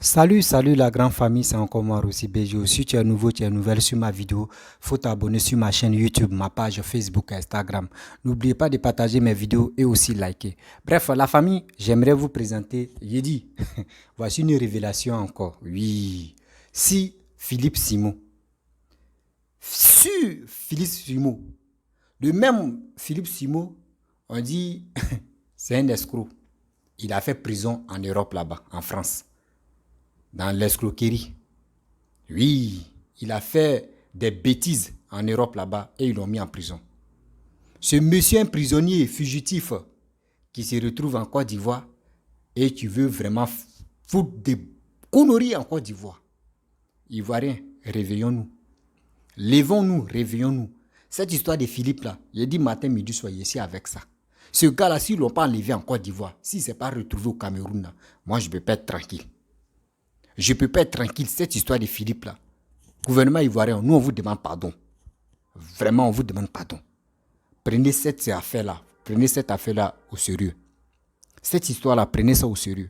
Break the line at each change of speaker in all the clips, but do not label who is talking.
Salut la grande famille, c'est encore moi Rossi Bejo. Si tu es nouveau, tu es nouvelle sur ma vidéo, faut t'abonner sur ma chaîne YouTube, ma page Facebook, Instagram. N'oubliez pas de partager mes vidéos et aussi liker. Bref, la famille, j'aimerais vous présenter Yedi. Voici une révélation encore. Oui, si Philippe Simon. Sur Philippe Simon. Le même Philippe Simon, on dit, c'est un escroc. Il a fait prison en Europe là-bas, en France, dans l'escroquerie. Oui, il a fait des bêtises en Europe là-bas et ils l'ont mis en prison. Ce monsieur, un prisonnier fugitif qui se retrouve en Côte d'Ivoire et qui veut vraiment foutre des conneries en Côte d'Ivoire. Ivoiriens, réveillons-nous. Levons-nous, réveillons-nous. Cette histoire de Philippe là, j'ai dit matin, midi, soyez ici avec ça. Ce gars-là, s'ils ne l'ont pas enlevé en Côte d'Ivoire, s'il ne s'est pas retrouvé au Cameroun, là, moi je ne peux pas être tranquille. Je ne peux pas être tranquille, cette histoire de Philippe là. Gouvernement ivoirien, nous on vous demande pardon. Vraiment, on vous demande pardon. Prenez cette affaire-là au sérieux. Cette histoire-là, prenez ça au sérieux.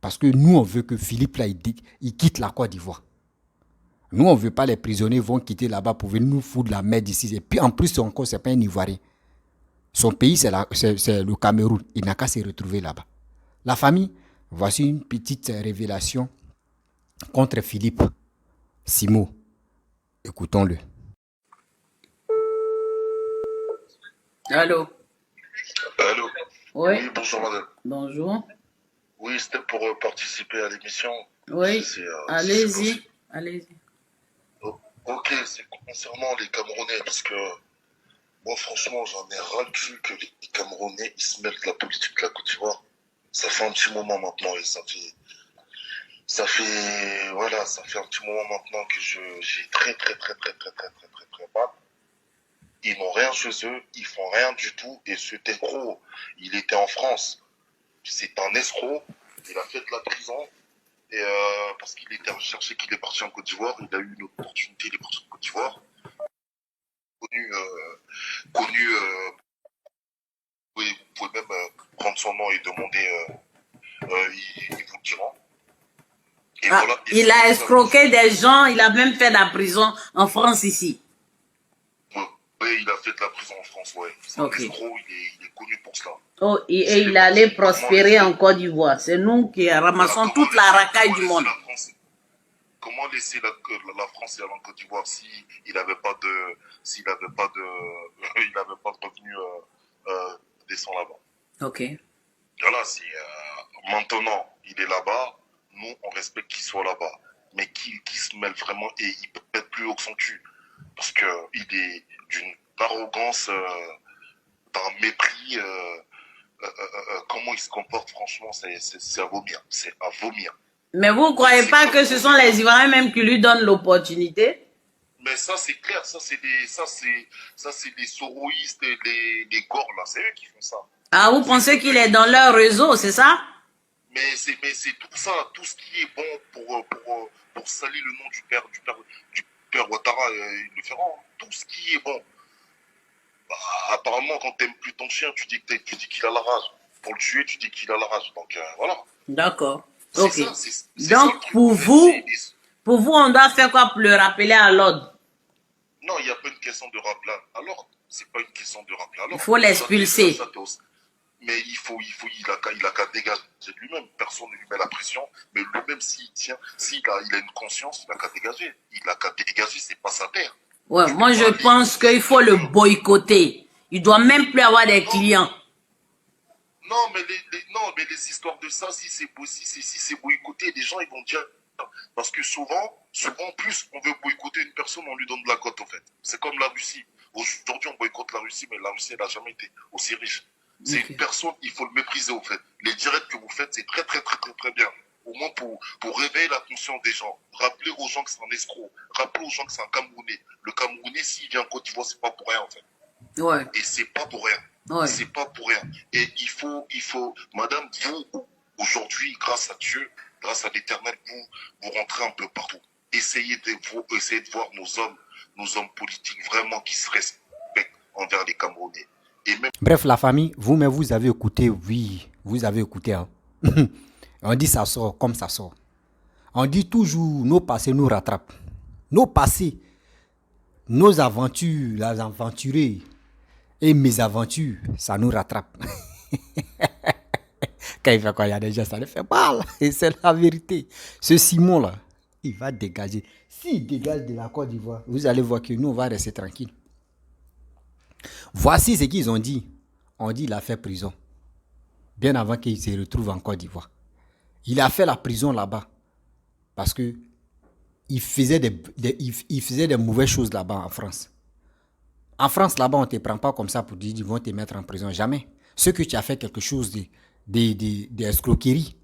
Parce que nous, on veut que Philippe là, il quitte la Côte d'Ivoire. Nous, on ne veut pas les prisonniers vont quitter là-bas pour venir nous foutre la merde ici. Et puis en plus, encore, ce n'est pas un Ivoirien. Son pays, c'est le Cameroun. Il n'a qu'à se retrouver là-bas. La famille, voici une petite révélation contre Philippe Simon. Écoutons-le.
Allô?
Allô?
Oui,
Oui, bonjour madame.
bonjour.
Oui, c'était pour participer à l'émission.
Oui,
Si c'est
allez-y,
possible.
allez-y.
Ok, c'est concernant les Camerounais, parce que moi franchement j'en ai ras le cul que les Camerounais ils se mêlent de la politique de la Côte d'Ivoire. Ça fait un petit moment maintenant et ça fait un petit moment maintenant que j'ai très mal. Ils n'ont rien chez eux, ils font rien du tout et cet escroc, il était en France. C'est un escroc, il a fait de la prison et parce qu'il était recherché, qu'il est parti en Côte d'Ivoire, il a eu une opportunité, il est parti en Côte d'Ivoire, connu, vous pouvez même prendre son nom et demander, ils vous le diront. Et
Ah,
voilà, et
il
c'est
a
pour ça que
escroqué des gens, il a même fait la prison en France ici.
ouais, il a fait de la prison en France, ouais. C'est un
Ok.
escroc, il est connu pour cela.
Oh, et
S'il est
il allait
parti,
prospérer en Côte d'Ivoire. C'est nous qui ramassons toute la racaille du monde.
Comment laisser la France aller en Côte d'Ivoire s'il n'avait pas de, s'il avait pas de, il avait pas de revenus décents là-bas.
Ok.
Voilà, si maintenant il est là-bas, nous on respecte qu'il soit là-bas, mais qu'il se mêle vraiment et il peut être plus haut que son cul, parce que il est d'une arrogance, d'un mépris. Comment il se comporte, franchement, c'est à vomir, c'est à vomir.
Mais vous ne croyez pas que ce sont les Ivoiriens même qui lui donnent l'opportunité?
Mais ça, c'est clair, ça, c'est des soroïstes, les gors, là, c'est eux qui font ça.
Ah, vous pensez qu'il est dans leur réseau, c'est ça?
Mais c'est tout ça, tout ce qui est bon pour salir le nom du père Ouattara, ils le feront. Tout ce qui est bon. Bah, apparemment, quand t'aimes plus ton chien, tu dis qu'il a la rage. Pour le tuer, tu dis qu'il a la rage. Donc, voilà.
D'accord.
C'est
Ok.
ça, c'est ça le
Donc,
truc.
pour
En fait,
vous, on doit faire quoi pour le rappeler à l'ordre?
non, il n'y a pas une question de rappeler. Alors, c'est pas une question de rappeler. Alors,
Il faut l'expulser.
Mais il a qu'à dégager de lui-même. Personne ne lui met la pression. Mais lui-même, s'il tient, il a une conscience, il a qu'à dégager. Il a qu'à dégager, c'est pas sa terre.
Ouais, moi je pense qu'il faut le boycotter. Il doit même plus avoir des clients.
Non, mais les histoires de ça, si c'est boycotté, les gens, ils vont dire. Parce que souvent, plus on veut boycotter une personne, on lui donne de la cote, en fait. C'est comme la Russie. Aujourd'hui, on boycotte la Russie, mais la Russie, elle n'a jamais été aussi riche. C'est une personne, il faut le mépriser, au fait. Les directs que vous faites, c'est très bien. Au moins pour réveiller la conscience des gens. Rappeler aux gens que c'est un escroc. Rappeler aux gens que c'est un Camerounais. Le Camerounais, s'il vient en Côte d'Ivoire, c'est pas pour rien, en fait.
Ouais.
Et c'est pas pour rien.
Ouais.
C'est pas pour rien. Et il faut, madame, vous, aujourd'hui, grâce à Dieu, grâce à l'Éternel, vous rentrez un peu partout. Essayez de voir nos hommes politiques vraiment qui se respectent envers les Camerounais. Et même...
Bref, la famille, vous-même, vous avez écouté, oui, vous avez écouté. Hein. On dit ça sort comme ça sort. On dit toujours nos passés nous rattrapent. Nos passés, nos aventures, les aventurés et mes aventures, ça nous rattrape. Quand il fait quoi, il y a des gens, ça les fait mal. Et c'est la vérité. Ce Simon-là, il va dégager. S'il dégage de la Côte d'Ivoire, vous allez voir que nous, on va rester tranquille. Voici ce qu'ils ont dit. On dit qu'il a fait prison. Bien avant qu'il se retrouve en Côte d'Ivoire. Il a fait la prison là-bas. Parce que il faisait des mauvaises choses là-bas en France. En France, là-bas, on ne te prend pas comme ça pour dire qu'ils vont te mettre en prison. Jamais. Ce que tu as fait quelque chose d'escroquerie.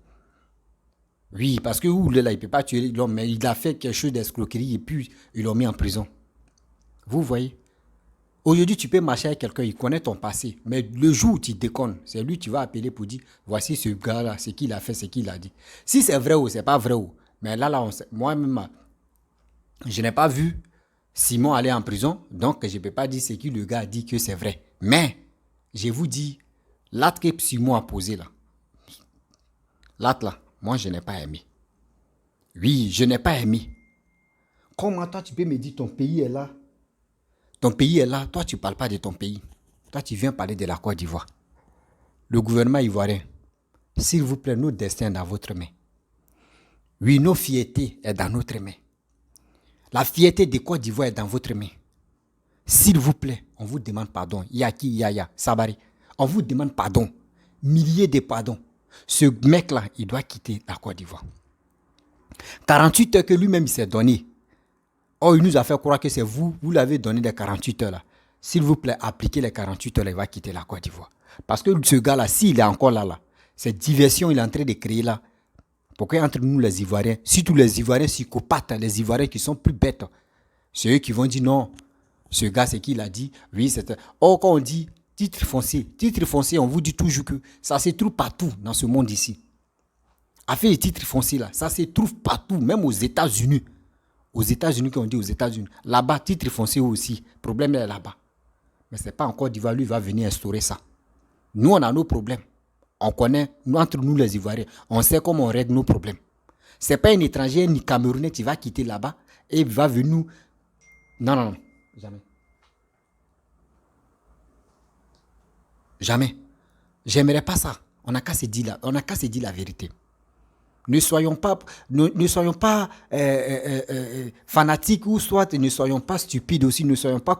Oui, parce que là, il ne peut pas tuer l'homme, mais il a fait quelque chose d'escroquerie et puis ils l'ont mis en prison. Vous voyez? Aujourd'hui, tu peux marcher avec quelqu'un, il connaît ton passé. Mais le jour où tu déconnes, c'est lui que tu vas appeler pour dire, voici ce gars-là, ce qu'il a fait, ce qu'il a dit. Si c'est vrai ou c'est pas vrai, mais là moi-même, je n'ai pas vu Simon aller en prison, donc je ne peux pas dire ce que le gars a dit que c'est vrai. Mais, je vous dis, l'acte que Simon a posé là, l'acte là, moi je n'ai pas aimé. Oui, je n'ai pas aimé. Comment toi tu peux me dire ton pays est là? Ton pays est là, toi tu ne parles pas de ton pays. Toi tu viens parler de la Côte d'Ivoire. Le gouvernement ivoirien, s'il vous plaît, notre destin est dans votre main. Oui, nos fiertés est dans notre main. La fierté de Côte d'Ivoire est dans votre main. S'il vous plaît, on vous demande pardon. Yaki, Yaya, Sabari. On vous demande pardon. Milliers de pardons. Ce mec-là, il doit quitter la Côte d'Ivoire. 48 heures que lui-même il s'est donné. Oh, il nous a fait croire que c'est vous l'avez donné des 48 heures là. S'il vous plaît, appliquez les 48 heures, il va quitter la Côte d'Ivoire. Parce que ce gars-là, s'il est encore là, cette diversion, il est en train de créer là. Pourquoi entre nous les Ivoiriens, surtout les Ivoiriens psychopathes, les Ivoiriens qui sont plus bêtes, c'est eux qui vont dire non, ce gars, c'est qui l'a dit, oui, c'est... Oh, quand on dit titre foncier, on vous dit toujours que ça se trouve partout dans ce monde ici. Affaire de titre foncier là, ça se trouve partout, même aux États-Unis. Aux États-Unis, quand on dit aux États-Unis, là-bas, titre foncier aussi, le problème est là-bas. Mais ce n'est pas encore d'Ivoire, lui va venir instaurer ça. Nous, on a nos problèmes. On connaît, entre nous les Ivoiriens, on sait comment on règle nos problèmes. Ce n'est pas un étranger ni Camerounais qui va quitter là-bas et va venir nous... Non, jamais. Jamais. J'aimerais pas ça. On n'a qu'à se dire la vérité. Ne soyons pas fanatiques ou soit ne soyons pas stupides aussi, ne soyons pas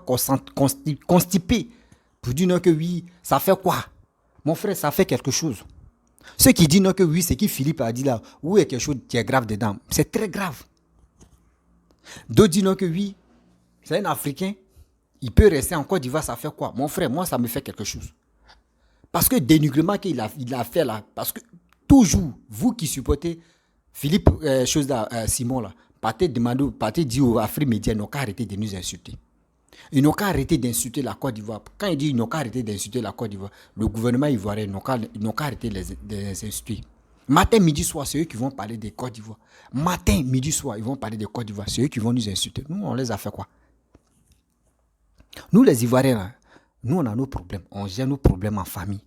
constipés pour dire non que oui, ça fait quoi? Mon frère, ça fait quelque chose. Ceux qui disent non que oui, c'est qui Philippe a dit là, oui, il y a quelque chose qui est grave dedans. C'est très grave. D'autres disent non que oui, c'est un Africain, il peut rester en Côte d'Ivoire, ça fait quoi? Mon frère, moi, ça me fait quelque chose. Parce que le dénigrement qu'il a fait là, parce que toujours, vous qui supportez Philippe, Simon là, partez dire aux Afrique Média, ils n'ont qu'à arrêter de nous insulter. Ils n'ont qu'à arrêter d'insulter la Côte d'Ivoire. Quand il dit ils n'ont qu'à arrêter d'insulter la Côte d'Ivoire, le gouvernement ivoirien n'ont qu'à arrêter de les insulter. Matin, midi, soir, c'est eux qui vont parler de Côte d'Ivoire. Matin, midi, soir, ils vont parler de Côte d'Ivoire. C'est eux qui vont nous insulter. Nous, on les a fait quoi? Nous, les Ivoiriens, là, nous, on a nos problèmes. On gère nos problèmes en famille.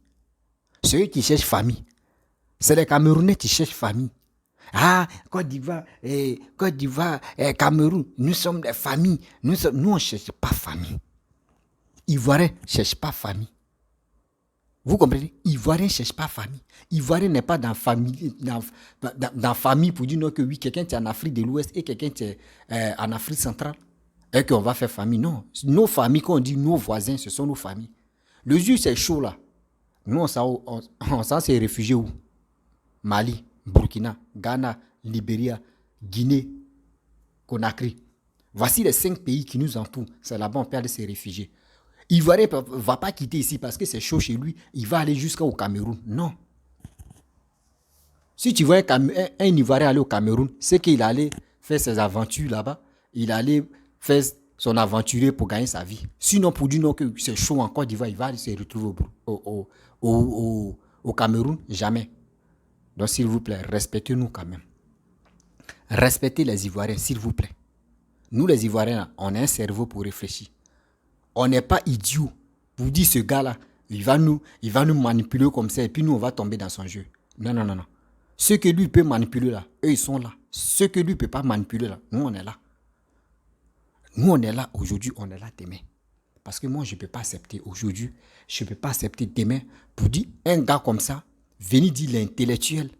C'est eux qui cherchent famille. C'est les Camerounais qui cherchent famille. Ah, Côte d'Ivoire, Cameroun, nous sommes des familles. Nous, on ne cherche pas famille. Ivoiriens ne cherchent pas famille. Vous comprenez? Ivoiriens ne cherchent pas famille. Ivoirien n'est pas dans famille, dans famille pour dire non que oui, quelqu'un est en Afrique de l'Ouest et quelqu'un est en Afrique centrale. Et qu'on va faire famille. Non. Nos familles, quand on dit nos voisins, ce sont nos familles. Le jour, c'est chaud là. Nous, on s'en s'est réfugiés où? Mali, Burkina, Ghana, Libéria, Guinée, Conakry. Voici les 5 pays qui nous entourent. C'est là-bas on peut aller se réfugier. Ivoirien ne va pas quitter ici parce que c'est chaud chez lui. Il va aller jusqu'au Cameroun. Non. Si tu vois un Ivoirien aller au Cameroun, c'est qu'il allait faire ses aventures là-bas. Il allait faire son aventurier pour gagner sa vie. Sinon, pour dire non que c'est chaud en Côte d'Ivoire, il va se retrouver au Cameroun. Jamais. Donc, s'il vous plaît, respectez-nous quand même. Respectez les Ivoiriens, s'il vous plaît. Nous, les Ivoiriens, on a un cerveau pour réfléchir. On n'est pas idiots. Vous dites, ce gars-là, il va nous manipuler comme ça et puis nous, on va tomber dans son jeu. Non. Ceux que lui peut manipuler là, eux ils sont là. Ceux que lui peut pas manipuler là, nous on est là. Nous on est là aujourd'hui, on est là demain. Parce que moi je peux pas accepter aujourd'hui, je peux pas accepter demain pour dire un gars comme ça, venir dire l'intellectuel,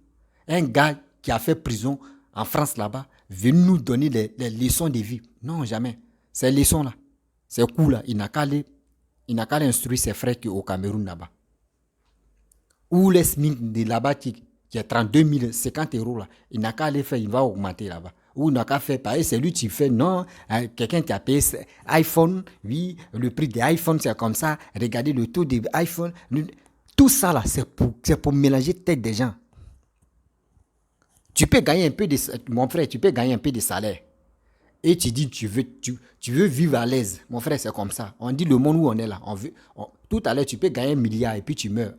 un gars qui a fait prison en France là-bas, venir nous donner les leçons de vie. Non, jamais. Ces leçons là, ces coups là, il n'a qu'à aller instruire ses frères qui au Cameroun là-bas. Ou les SMIC de là-bas qui a 32 000, 50 euros là, il n'a qu'à aller faire, il va augmenter là-bas. Ou il n'a qu'à faire pareil, c'est lui qui fait, non, quelqu'un qui a payé iPhone, oui, le prix des iPhones c'est comme ça, regardez le taux des iPhones. Tout ça là, c'est pour mélanger tête des gens. Tu peux gagner un peu de, mon frère, tu peux gagner un peu de salaire. Et tu dis, tu veux vivre à l'aise. Mon frère, c'est comme ça. On dit le monde où on est là. Tout à l'heure, tu peux gagner 1 milliard et puis tu meurs.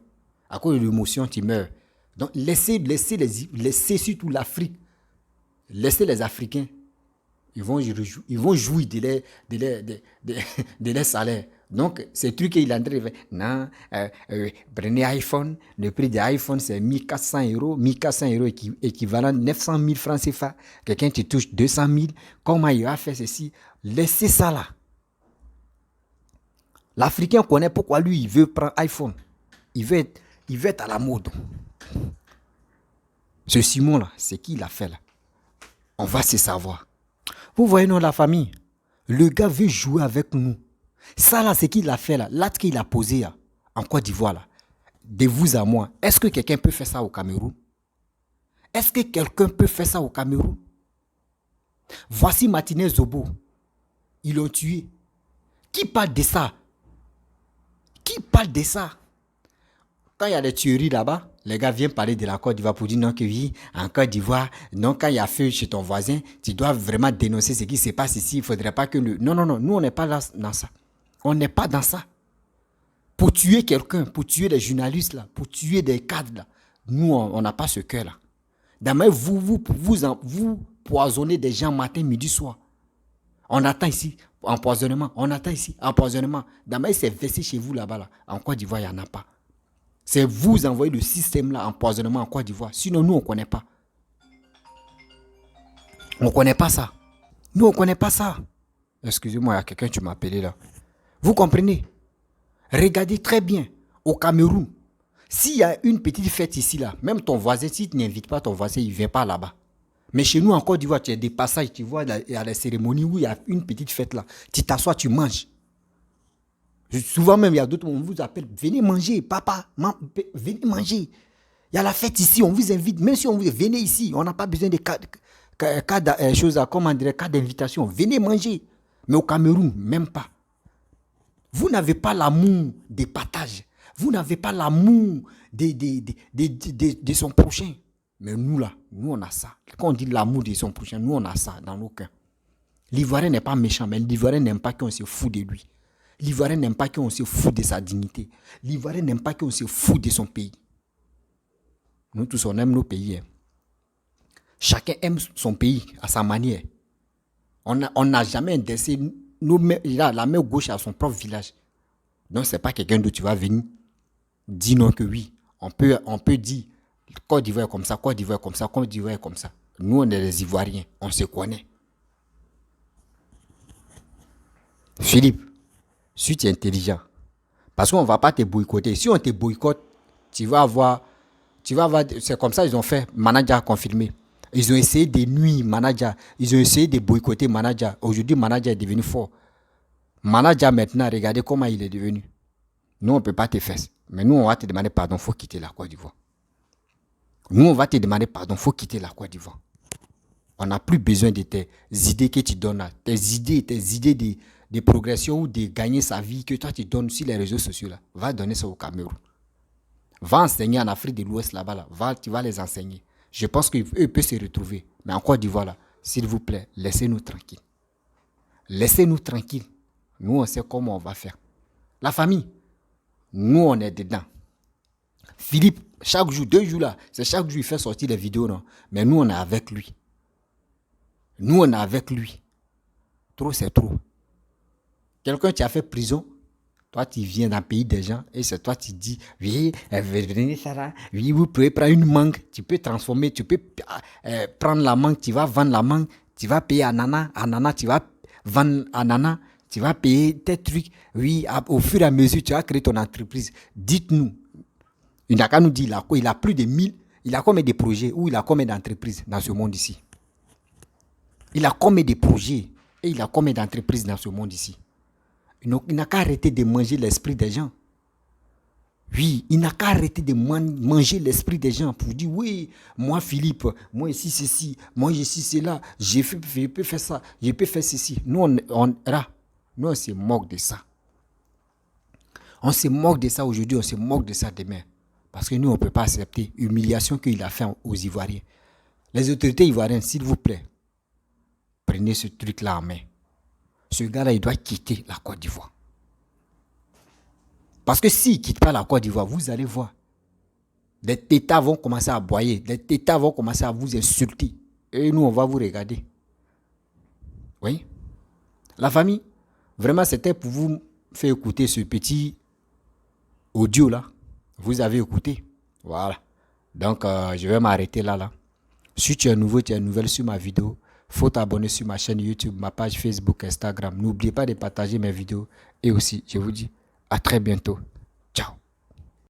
À cause de l'émotion, tu meurs. Donc, laissez surtout l'Afrique. Laissez les Africains. Ils vont jouir de leur salaire. Donc, ces trucs qu'il est en train de faire. Non, prenez iPhone. Le prix de iPhone, c'est 1400 euros. 1400 euros équivalent 900 000 francs CFA. Quelqu'un qui touche 200 000. Comment il va faire ceci? Laissez ça là. L'Africain connaît pourquoi lui, il veut prendre iPhone. Il veut être à la mode. Ce Simon là, c'est qui il a fait là? On va se savoir. Vous voyez, non, la famille, le gars veut jouer avec nous. Ça là, c'est qu'il a fait là. L'acte qu'il a posé là, en Côte d'Ivoire là, de vous à moi. Est-ce que quelqu'un peut faire ça au Cameroun? Est-ce que quelqu'un peut faire ça au Cameroun? Voici Martinez Zobo. Ils l'ont tué. Qui parle de ça? Qui parle de ça? Quand il y a des tueries là-bas, les gars viennent parler de la Côte d'Ivoire pour dire non que oui, en Côte d'Ivoire, non, quand il y a feu chez ton voisin, tu dois vraiment dénoncer ce qui se passe ici. Il ne faudrait pas que le... Non, nous on n'est pas là dans ça. On n'est pas dans ça. Pour tuer quelqu'un, pour tuer des journalistes là, pour tuer des cadres là, nous on n'a pas ce cœur là. Demain, vous poisonnez des gens matin, midi, soir. On attend ici empoisonnement, on attend ici empoisonnement. Demain, c'est versé chez vous là-bas là. En Côte d'Ivoire, il n'y en a pas. C'est vous envoyer le système là, empoisonnement en Côte d'Ivoire. Sinon, nous, on ne connaît pas. On ne connaît pas ça. Nous, on ne connaît pas ça. Excusez-moi, il y a quelqu'un qui m'a appelé là. Vous comprenez? Regardez très bien. Au Cameroun, s'il y a une petite fête ici là, même ton voisin, si tu n'invites pas ton voisin, il ne vient pas là-bas. Mais chez nous, en Côte d'Ivoire, tu as des passages, tu vois, il y a des cérémonies où il y a une petite fête là. Tu t'assois, tu manges. Souvent même, il y a d'autres, on vous appelle, venez manger, papa, venez manger. Il y a la fête ici, on vous invite, même si on vous dit, venez ici, on n'a pas besoin de cas d'invitation, venez manger. Mais au Cameroun, même pas. Vous n'avez pas l'amour des partages, vous n'avez pas l'amour de son prochain. Mais nous là, nous on a ça. Quand on dit l'amour de son prochain, nous on a ça dans nos cœurs. L'Ivoirien n'est pas méchant, mais l'Ivoirien n'aime pas qu'on se fout de lui. L'Ivoirien n'aime pas qu'on se fout de sa dignité. L'Ivoirien n'aime pas qu'on se fout de son pays. Nous tous, on aime nos pays. Hein. Chacun aime son pays à sa manière. On n'a jamais indexé la main gauche à son propre village. Donc, ce n'est pas quelqu'un d'autre qui va venir dire non que oui. On peut dire Côte d'Ivoire est comme ça, Côte d'Ivoire est comme ça, Côte d'Ivoire est comme ça. Nous, on est les Ivoiriens. On se connaît. Philippe, si tu es intelligent, parce qu'on ne va pas te boycotter. Si on te boycotte, tu vas avoir, c'est comme ça ils ont fait, Manager a confirmé. Ils ont essayé de nuire Manager, ils ont essayé de boycotter Manager. Aujourd'hui, Manager est devenu fort. Manager maintenant, regardez comment il est devenu. Nous, on ne peut pas te faire. Mais nous, on va te demander pardon, il faut quitter la Côte d'Ivoire. Nous, on va te demander pardon, il faut quitter la Côte d'Ivoire. On n'a plus besoin de tes idées que tu donnes là. Tes idées de progression ou de gagner sa vie que toi tu donnes sur les réseaux sociaux là. Va donner ça au Cameroun. Va enseigner en Afrique de l'Ouest là-bas là. Tu vas les enseigner. Je pense qu'eux peuvent se retrouver. Mais en Côte d'Ivoire là, s'il vous plaît, laissez-nous tranquilles. Laissez-nous tranquilles. Nous, on sait comment on va faire. La famille, nous, on est dedans. Philippe, chaque jour, 2 jours là, c'est chaque jour il fait sortir les vidéos, non? Mais nous, on est avec lui. Nous, on est avec lui. Trop, c'est trop. Quelqu'un qui a fait prison, Toi, tu viens d'un pays des gens et c'est toi qui dis, oui, venez Sarah, oui, vous pouvez prendre une mangue, tu peux transformer, tu peux prendre la mangue, tu vas vendre la mangue, tu vas payer ananas, tu vas vendre ananas, tu vas payer tes trucs. Oui, au fur et à mesure, tu vas créer ton entreprise. Dites-nous, il n'a qu'à nous dire, il a plus de 1000, il a combien de projets ou il a combien d'entreprises dans ce monde ici? Il a combien de projets et il a combien d'entreprises dans ce monde ici? Il n'a qu'à arrêter de manger l'esprit des gens. Oui, il n'a qu'à arrêter de manger l'esprit des gens pour dire, oui, moi Philippe, moi ici ceci, moi ici cela, je peux faire ça, je peux faire ceci. Nous, on se moque de ça. On se moque de ça aujourd'hui, on se moque de ça demain. Parce que nous, on ne peut pas accepter l'humiliation qu'il a fait aux Ivoiriens. Les autorités ivoiriennes, s'il vous plaît, prenez ce truc-là en main. Ce gars-là, il doit quitter la Côte d'Ivoire. Parce que s'il ne quitte pas la Côte d'Ivoire, vous allez voir. Les tétards vont commencer à aboyer. Les tétards vont commencer à vous insulter. Et nous, on va vous regarder. Oui. La famille, vraiment, c'était pour vous faire écouter ce petit audio-là. Vous avez écouté. Voilà. Donc, je vais m'arrêter là. Si tu es nouveau, tu es nouvelle sur ma vidéo, faut t'abonner sur ma chaîne YouTube, ma page Facebook, Instagram. N'oubliez pas de partager mes vidéos. Et aussi, je vous dis à très bientôt.